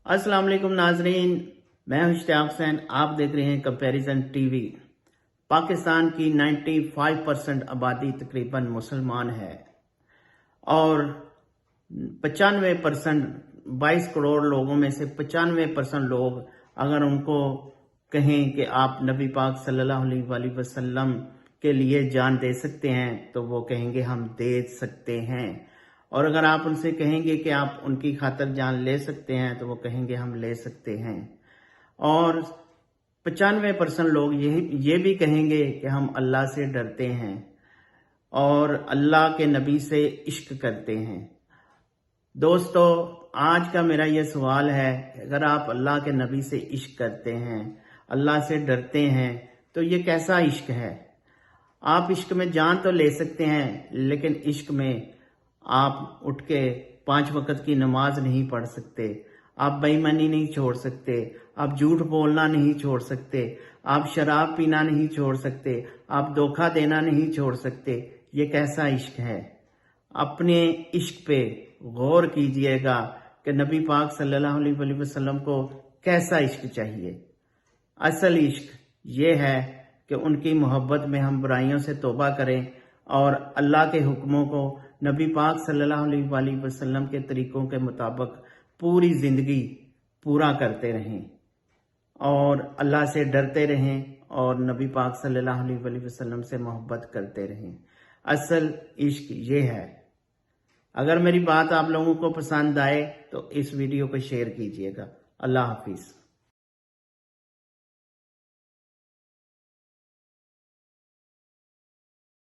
अस्सलाम वालेकुम नाजरीन, मैं हूं इश्तियाक हुसैन। आप देख रहे हैं कंपैरिजन टीवी। पाकिस्तान की 95% आबादी तकरीबन मुसलमान है और 95% 22 करोड़ लोगों में से 95% लोग अगर उनको कहें कि आप नबी पाक सल्लल्लाहु अलैहि वसल्लम के लिए जान दे सकते हैं तो वो कहेंगे हम दे सकते हैं। और अगर आप उनसे कहेंगे कि आप उनकी खातिर जान ले सकते हैं तो वो कहेंगे हम ले सकते हैं। और 95% लोग ये भी कहेंगे कि हम अल्लाह से डरते हैं और अल्लाह के नबी से इश्क करते हैं। दोस्तों, आज का मेरा ये सवाल है, अगर आप अल्लाह के नबी से इश्क करते हैं, अल्लाह से डरते हैं, तो ये कैसा इश्क है? आप इश्क में जान तो ले सकते हैं, लेकिन इश्क में आप उठ के 5 वक्त की नमाज नहीं पढ़ सकते, आप बेईमानी नहीं छोड़ सकते, आप झूठ बोलना नहीं छोड़ सकते, आप शराब पीना नहीं छोड़ सकते, आप धोखा देना नहीं छोड़ सकते। ये कैसा इश्क है? अपने इश्क पे गौर कीजिएगा कि नबी पाक सल्लल्लाहु अलैहि वसल्लम को कैसा इश्क चाहिए। असल इश्क ये है कि उनकी मोहब्बत में हम बुराइयों से तौबा करें और अल्लाह के हुक्मों को नबी पाक सल्लल्लाहु अलैहि वसल्लम के तरीकों के मुताबिक पूरी जिंदगी पूरा करते रहें और अल्लाह से डरते रहें और नबी पाक सल्लल्लाहु अलैहि वसल्लम से मोहब्बत करते रहें। असल इश्क ये है। अगर मेरी बात आप लोगों को पसंद आए तो इस वीडियो को शेयर कीजिएगा। अल्लाह हाफिज।